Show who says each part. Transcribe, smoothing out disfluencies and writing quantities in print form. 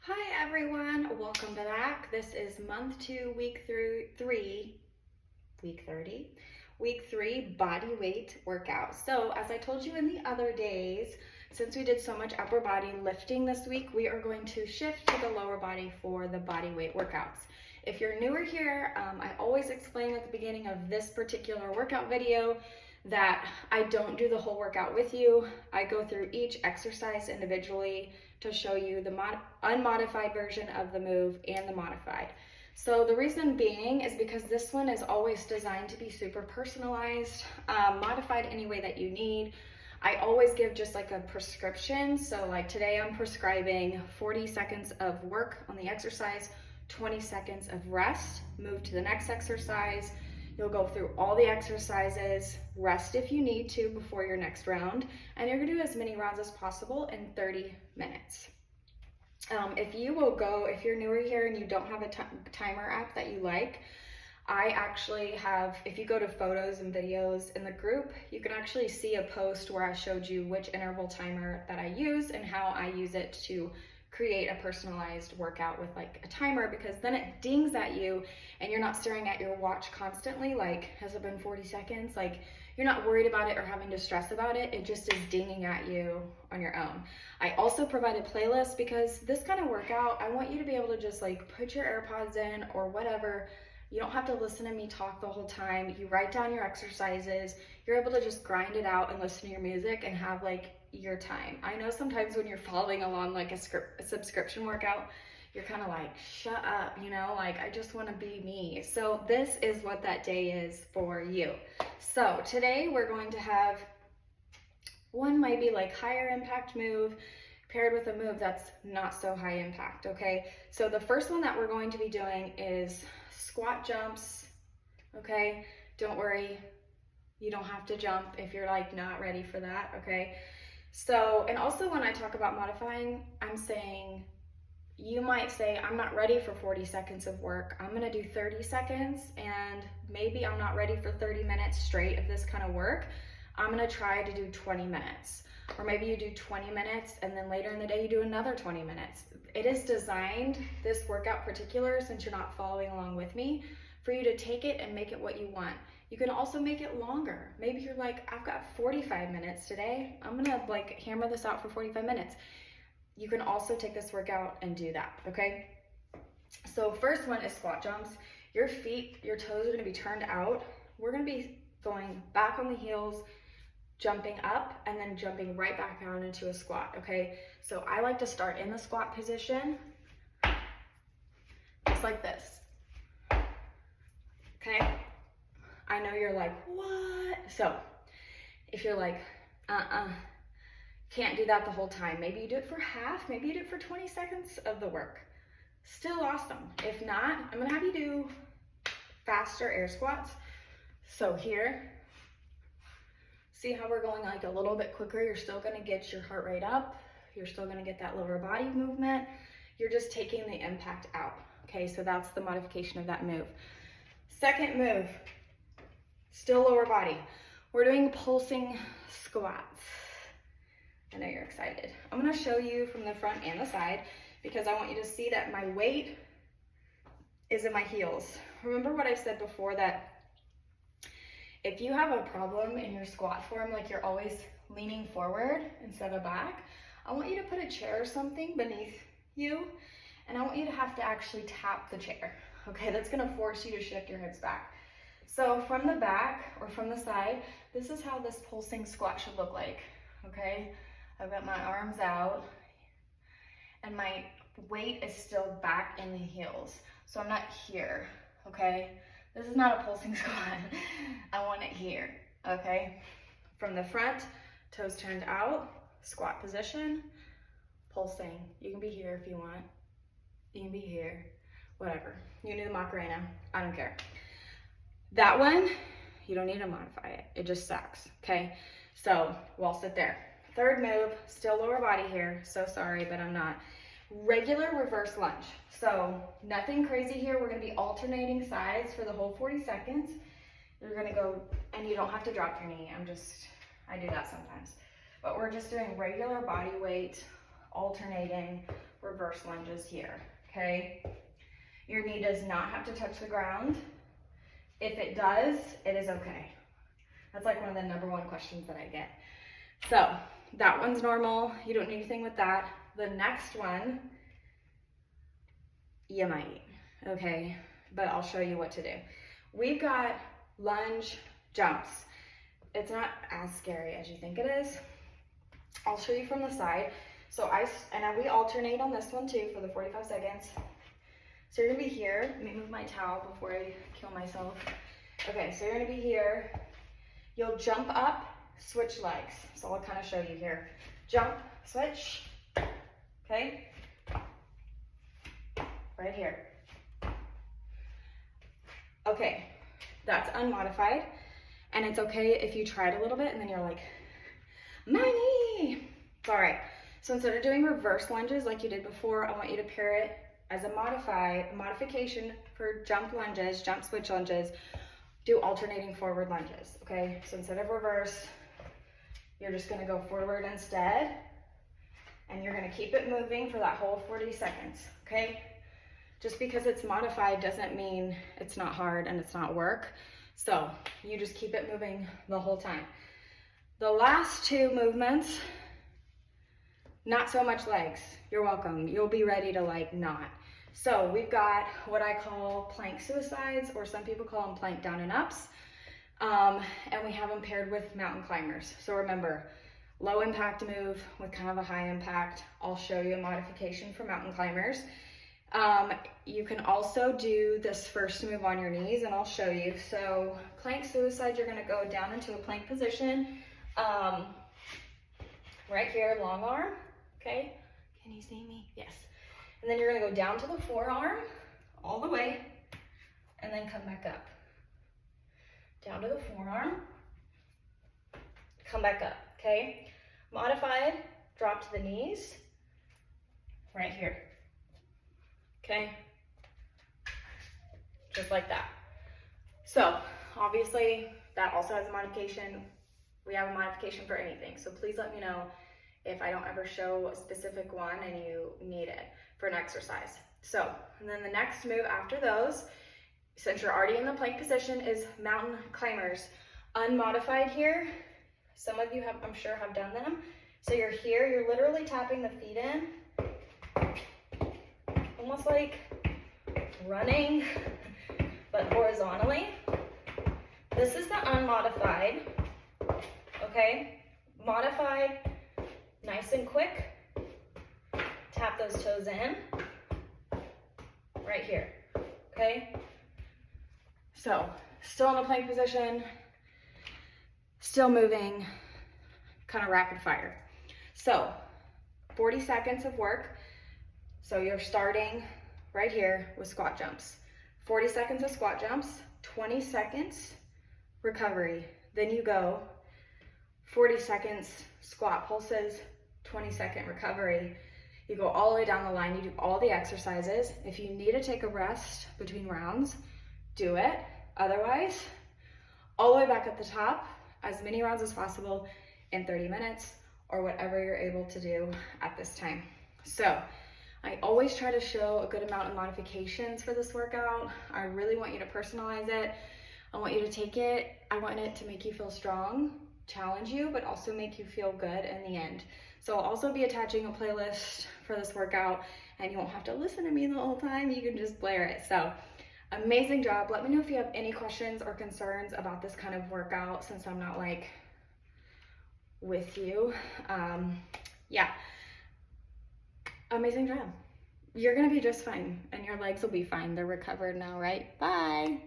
Speaker 1: Hi everyone, welcome back. This is month 2, week 3, week 30, week 3 body weight workout. So as I told you in the other days, since we did so much upper body lifting this week, we are going to shift to the lower body for the body weight workouts. If you're newer here, I always explain at the beginning of this particular workout video that I don't do the whole workout with you. I go through each exercise individually to show you the unmodified version of the move and the modified. So the reason being is because this one is always designed to be super personalized, modified any way that you need. I always give just like a prescription. So like today I'm prescribing 40 seconds of work on the exercise, 20 seconds of rest, move to the next exercise. You'll go through all the exercises, rest if you need to before your next round, and you're gonna do as many rounds as possible in 30 minutes. If you're newer here and you don't have a timer app that you like, I actually have, if you go to photos and videos in the group, you can actually see a post where I showed you which interval timer that I use and how I use it to create a personalized workout with like a timer, because then it dings at you and you're not staring at your watch constantly like, has it been 40 seconds? Like, you're not worried about it or having to stress about it. It just is dinging at you on your own. I also provide a playlist because this kind of workout, I want you to be able to just like put your AirPods in or whatever. You don't have to listen to me talk the whole time. You write down your exercises. You're able to just grind it out and listen to your music and have like your time. I know sometimes when you're following along like a subscription workout, you're kind of like, shut up, you know, like I just want to be me. So this is what that day is for you. So today we're going to have one might be like higher impact move paired with a move that's not so high impact, okay? So the first one that we're going to be doing is squat jumps, okay? Don't worry, you don't have to jump if you're like not ready for that, okay? So, and also when I talk about modifying, I'm saying, you might say, I'm not ready for 40 seconds of work. I'm gonna do 30 seconds and maybe I'm not ready for 30 minutes straight of this kind of work. I'm gonna try to do 20 minutes. Or maybe you do 20 minutes and then later in the day you do another 20 minutes. It is designed, this workout particular, since you're not following along with me, for you to take it and make it what you want. You can also make it longer. Maybe you're like, I've got 45 minutes today. I'm gonna like hammer this out for 45 minutes. You can also take this workout and do that, okay? So first one is squat jumps. Your feet, your toes are gonna be turned out. We're gonna be going back on the heels, jumping up, and then jumping right back down into a squat, okay? So I like to start in the squat position, just like this, okay? I know you're like, what? So if you're like, can't do that the whole time. Maybe you do it for half, maybe you do it for 20 seconds of the work. Still awesome. If not, I'm gonna have you do faster air squats. So here, see how we're going like a little bit quicker? You're still gonna get your heart rate up. You're still gonna get that lower body movement. You're just taking the impact out. Okay, so that's the modification of that move. Second move, still lower body. We're doing pulsing squats. I know you're excited. I'm gonna show you from the front and the side because I want you to see that my weight is in my heels. Remember what I said before, that if you have a problem in your squat form, like you're always leaning forward instead of back, I want you to put a chair or something beneath you, and I want you to have to actually tap the chair, okay? That's gonna force you to shift your hips back. So from the back or from the side, this is how this pulsing squat should look like, okay? I've got my arms out and my weight is still back in the heels. So I'm not here, okay? This is not a pulsing squat. I want it here, okay? From the front, toes turned out, squat position, pulsing. You can be here if you want. You can be here, whatever. You can do the Macarena, I don't care. That one, you don't need to modify it. It just sucks, okay? So we'll sit there. Third move, still lower body here. So sorry, but I'm not. Regular reverse lunge. So nothing crazy here. We're gonna be alternating sides for the whole 40 seconds. You're gonna go, and you don't have to drop your knee. I do that sometimes. But we're just doing regular body weight, alternating. reverse lunges here, okay? Your knee does not have to touch the ground. If it does, it is okay. That's like one of the #1 questions that I get. So that one's normal. You don't need anything with that. The next one, you might, okay? But I'll show you what to do. We've got lunge jumps. It's not as scary as you think it is. I'll show you from the side. So we alternate on this one too for the 45 seconds. So you're gonna be here. Let me move my towel before I kill myself. Okay, so you're gonna be here. You'll jump up, switch legs. So I'll kind of show you here. Jump, switch, okay? Right here. Okay, that's unmodified. And it's okay if you try it a little bit and then you're like, my knee. It's all right. So instead of doing reverse lunges like you did before, I want you to pair it as a modification for jump lunges, jump switch lunges, do alternating forward lunges, okay? So instead of reverse, you're just gonna go forward instead, and you're gonna keep it moving for that whole 40 seconds, okay? Just because it's modified doesn't mean it's not hard and it's not work. So you just keep it moving the whole time. The last 2 movements, not so much legs. You're welcome. You'll be ready to like not. So we've got what I call plank suicides, or some people call them plank down and ups. And we have them paired with mountain climbers. So remember, low impact move with kind of a high impact. I'll show you a modification for mountain climbers. You can also do this first move on your knees, and I'll show you. So plank suicide, you're gonna go down into a plank position. Right here, long arm, okay? Can you see me? Yes. And then you're gonna go down to the forearm, all the way, and then come back up. Down to the forearm, come back up, okay? Modified, drop to the knees, right here, okay? Just like that. So obviously that also has a modification. We have a modification for anything. So please let me know if I don't ever show a specific one and you need it for an exercise. So, and then the next move after those, since you're already in the plank position, is mountain climbers. Unmodified here. Some of you have, I'm sure, have done them. So you're here, you're literally tapping the feet in, almost like running, but horizontally. This is the unmodified, okay? Modified, nice and quick. Tap those toes in, right here, okay? So, still in a plank position, still moving, kind of rapid fire. So, 40 seconds of work. So you're starting right here with squat jumps. 40 seconds of squat jumps, 20 seconds recovery. Then you go 40 seconds squat pulses, 20-second recovery. You go all the way down the line, you do all the exercises. If you need to take a rest between rounds, do it. Otherwise, all the way back at the top, as many rounds as possible in 30 minutes or whatever you're able to do at this time. So I always try to show a good amount of modifications for this workout. I really want you to personalize it. I want you to take it. I want it to make you feel strong, challenge you, but also make you feel good in the end. So I'll also be attaching a playlist for this workout, and you won't have to listen to me the whole time. You can just blare it. So amazing job. Let me know if you have any questions or concerns about this kind of workout, since I'm not like with you. Yeah, amazing job. You're gonna be just fine, and your legs will be fine. They're recovered now, right? Bye.